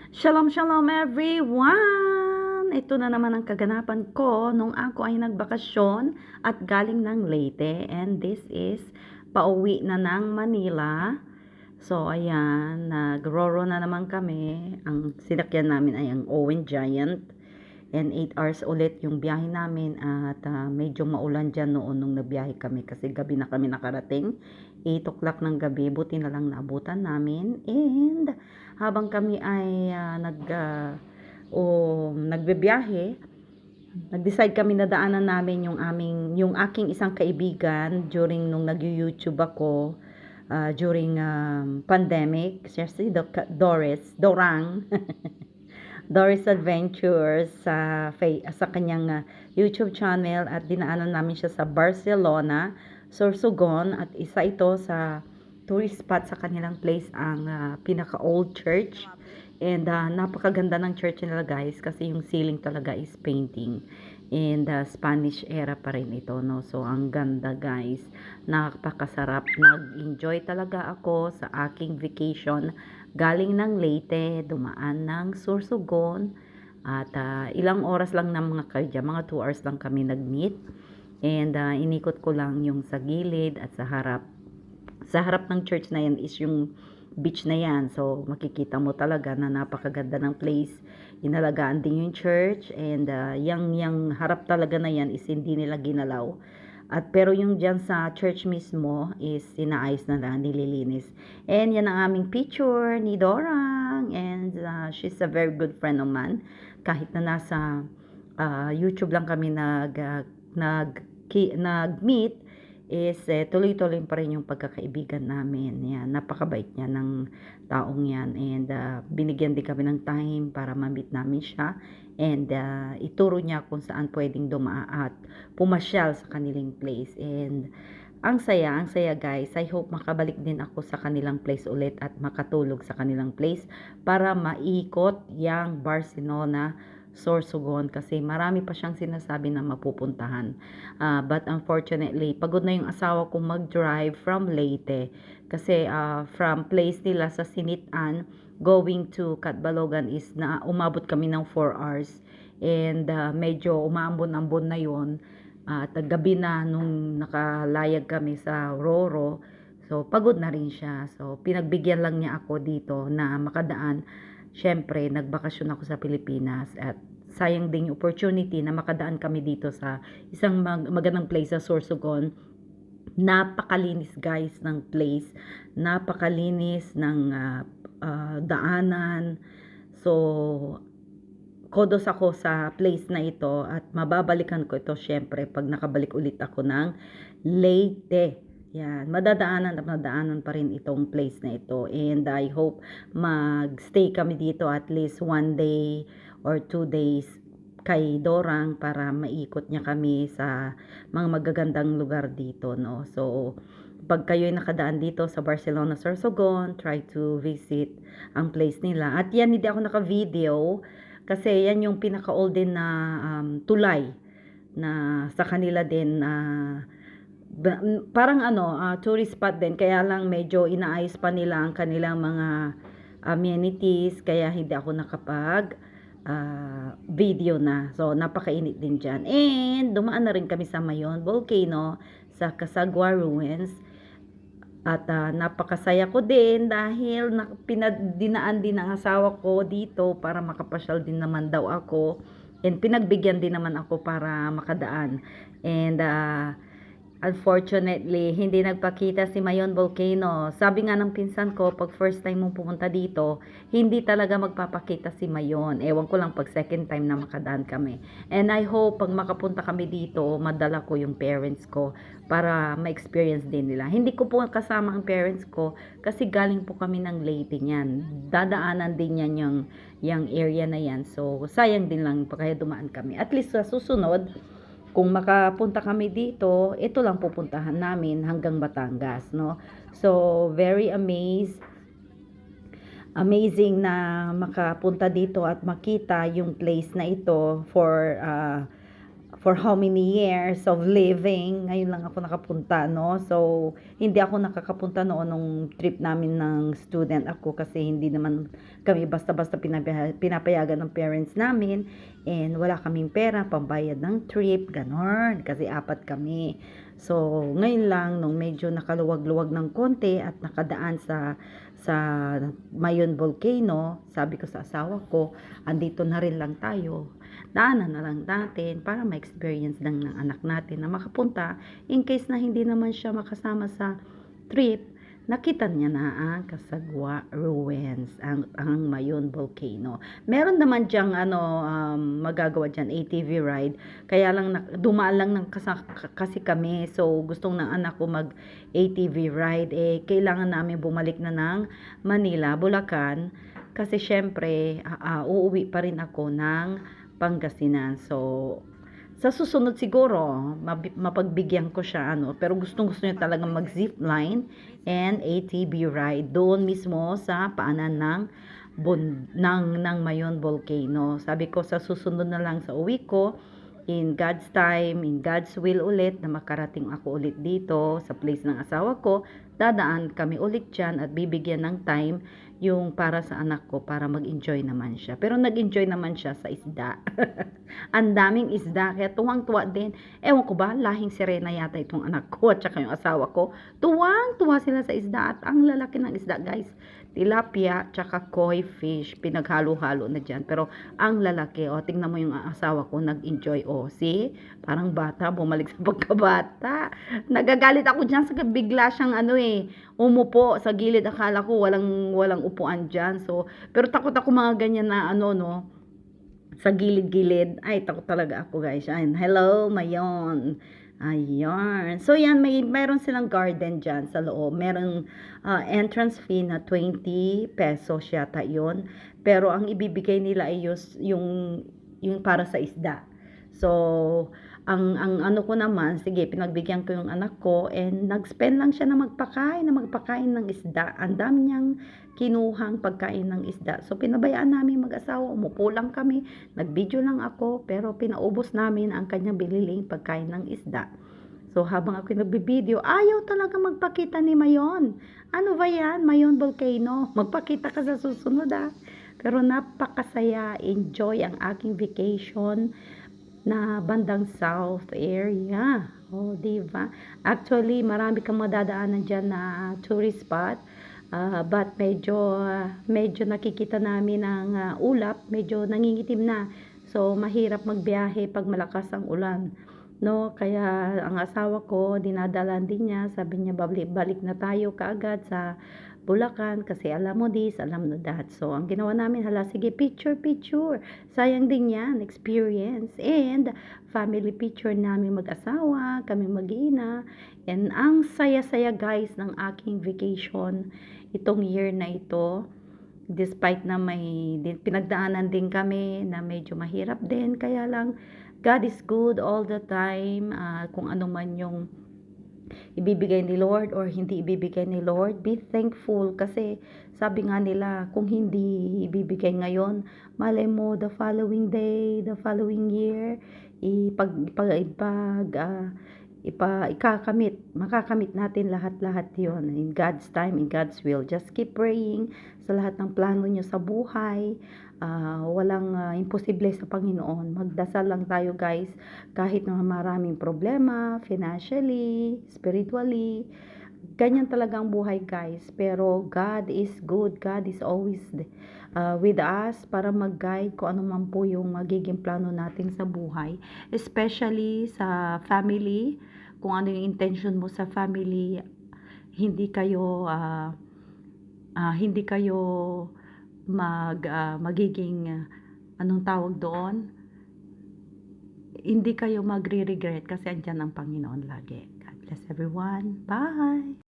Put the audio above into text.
Shalom, shalom everyone! Ito na naman ang kaganapan ko nung ako ay nagbakasyon at galing ng Leyte. And this is pauwi na ng Manila. So, ayan, nag-roro na naman kami. Ang sinakyan namin ay ang Owen Giant. And 8 hours ulit yung biyahe namin at medyo maulan dyan noon nung nabiyahe kami kasi gabi na kami nakarating. 8 o'clock ng gabi, buti na lang naabutan namin. And habang kami ay nagbibiyahe, nag-decide kami na daanan namin yung aking isang kaibigan during nung nag-YouTube ako during pandemic. Siya si Doris Dorang. Doris Adventures sa kanyang YouTube channel at dinaanan namin siya sa Barcelona, Sorsogon at isa ito sa tourist spot sa kanilang place ang pinaka-old church and napakaganda ng church nila guys kasi yung ceiling talaga is painting and Spanish era pa rin ito no, so ang ganda guys, napakasarap, nag-enjoy talaga ako sa aking vacation. Galing ng Leyte, dumaan ng Sorsogon at ilang oras lang na mga kaya, mga 2 hours lang kami nag-meet and inikot ko lang yung sa gilid at sa harap ng church na yan is yung beach na yan, so makikita mo talaga na napakaganda ng place. Inalagaan din yung church and yung harap talaga na yan is hindi nila ginalaw. At pero yung dyan sa church mismo is inaayos na lang, nililinis. And yan ang aming picture ni Dorang. And she's a very good friend of mine. Kahit na nasa YouTube lang kami nag-meet, is tuloy-tuloy pa rin yung pagkakaibigan namin. Yan, napakabait niya ng taong yan. And binigyan din kami ng time para ma-meet namin siya. And ituro niya kung saan pwedeng dumaan at pumasyal sa kanilang place. And ang saya guys. I hope makabalik din ako sa kanilang place ulit at makatulog sa kanilang place para maikot yung Barcelona, Sorsogon kasi marami pa siyang sinasabi na mapupuntahan. But unfortunately, pagod na yung asawa ko mag-drive from Leyte kasi from place nila sa Sinitan going to Catbalogan is na umabot kami ng 4 hours and medyo umaambon-ambon na yon at gabi na nung nakalayag kami sa Roro. So, pagod na rin siya. So, pinagbigyan lang niya ako dito na makadaan. Siyempre, nagbakasyon ako sa Pilipinas at sayang din yung opportunity na makadaan kami dito sa isang magandang place sa Sorsogon. Napakalinis guys ng place. Napakalinis ng daanan. So, kudos ako sa place na ito at mababalikan ko ito syempre pag nakabalik ulit ako ng Leyte. Yan, madadaanan pa rin itong place na ito and I hope magstay kami dito at least 1 day or 2 days kay Dorang para maikot niya kami sa mga magagandang lugar dito no. So pag kayo'y nakadaan dito sa Barcelona, Sorsogon, try to visit ang place nila. At yan, hindi ako naka-video kasi yan yung pinaka-old din na tulay na sa kanila din parang tourist spot din kaya lang medyo inaayos pa nila ang kanilang mga amenities kaya hindi ako nakapag video na. So napakainit din dyan and dumaan na rin kami sa Mayon Volcano sa Casagua Ruins at napakasaya ko din dahil dinaan din ng asawa ko dito para makapasyal din naman daw ako and pinagbigyan din naman ako para makadaan and unfortunately, hindi nagpakita si Mayon Volcano. Sabi nga ng pinsan ko, pag first time mong pumunta dito, hindi talaga magpapakita si Mayon. Ewan ko lang pag second time na makadaan kami. And I hope pag makapunta kami dito, madala ko yung parents ko para ma-experience din nila. Hindi ko po kasama ang parents ko kasi galing po kami ng Leyte niyan. Dadaanan din yan yung area na yan. So, sayang din lang kaya dumaan kami. At least sa susunod, kung makapunta kami dito, ito lang pupuntahan namin hanggang Batangas, no? So, very amazing na makapunta dito at makita yung place na ito for how many years of living. Ngayon lang ako nakapunta, no? So, hindi ako nakakapunta noon nung trip namin ng student ako kasi hindi naman kami basta-basta pinapayagan ng parents namin, and wala kaming pera pambayad ng trip, ganon, kasi 4 kami. So ngayon lang nung medyo nakaluwag-luwag ng konti at nakadaan sa Mayon Volcano, sabi ko sa asawa ko, andito na rin lang tayo, daanan na lang natin para ma-experience ng anak natin na makapunta, in case na hindi naman siya makasama sa trip, nakita niya na ang Casagua Ruins, ang Mayon Volcano. Meron naman diyang magagawa diyan ATV ride, kaya lang dumaan lang kasi kami, so gustong ng anak ko mag ATV ride, kailangan namin bumalik na ng Manila, Bulacan, kasi syempre uuwi pa rin ako ng Pangasinan. So sa susunod siguro, mapagbigyan ko siya, pero gustong-gusto niya talagang mag-zipline and ATV ride doon mismo sa paanan ng Mayon Volcano. Sabi ko sa susunod na lang sa uwi ko, in God's time, in God's will ulit, na makarating ako ulit dito sa place ng asawa ko, dadaan kami ulit dyan at bibigyan ng time yung para sa anak ko para mag-enjoy naman siya. Pero nag-enjoy naman siya sa isda. Ang daming isda, kaya tuwang-tuwa din. Ewan ko ba, lahing sirena yata itong anak ko at saka yung asawa ko. Tuwang-tuwa sila sa isda at ang lalaki ng isda, guys. Tilapia, tsaka koi fish, pinaghalo-halo na dyan. Pero ang lalaki, tingnan mo yung asawa ko, nag-enjoy. See, parang bata, bumalik sa pagkabata. Nagagalit ako dyan sa bigla siyang umupo sa gilid. Akala ko walang upuan dyan. So, pero takot ako mga ganyan na sa gilid-gilid. Ay, takot talaga ako, guys. Ayan, hello, Mayon. Ayan. So, yan, mayroon silang garden dyan sa loob. Meron entrance fee na 20 pesos yata yun. Pero, ang ibibigay nila ay yung para sa isda. So, ang ano ko naman, sige, pinagbigyan ko yung anak ko, and nag-spend lang siya na magpakain ng isda. Ang dami niyang kinuhang pagkain ng isda. So, pinabayaan namin mag-asawa, umupo lang kami, nag-video lang ako, pero pinaubos namin ang kanyang bililing pagkain ng isda. So, habang ako nagbi-video, ayaw talaga magpakita ni Mayon. Ano ba yan? Mayon Volcano. Magpakita ka sa susunod, Pero napakasaya, enjoy ang aking vacation na bandang south area. Diba? Actually, marami kang madadaanan dyan na tourist spot. But medyo nakikita namin ang ulap, medyo nangingitim na. So, mahirap magbiyahe pag malakas ang ulan. No, kaya ang asawa ko, dinadalan din niya, sabi niya, balik na tayo kaagad sa Bulacan kasi alam mo this, alam mo that. So, ang ginawa namin, sige, picture. Sayang din yan, experience. And, family picture namin mag-asawa, kami mag-ina. And, ang saya-saya, guys, ng aking vacation itong year na ito. Despite na pinagdaanan din kami na medyo mahirap din. Kaya lang, God is good all the time. Kung ano man yung ibibigay ni Lord or hindi ibibigay ni Lord, be thankful, kasi sabi nga nila, kung hindi ibibigay ngayon, malay mo the following day, the following year, makakamit natin lahat yon in God's time, in God's will. Just keep praying sa lahat ng plano nyo sa buhay. Walang imposible sa Panginoon. Magdasal lang tayo, guys, kahit na maraming problema, financially, spiritually. Ganyan talaga ang buhay, guys. Pero God is good. God is always with us para mag-guide kung ano man po yung magiging plano natin sa buhay. Especially sa family. Kung ano yung intention mo sa family, hindi kayo magiging anong tawag doon, hindi kayo magre-regret kasi andyan ang Panginoon lagi. God bless everyone. Bye!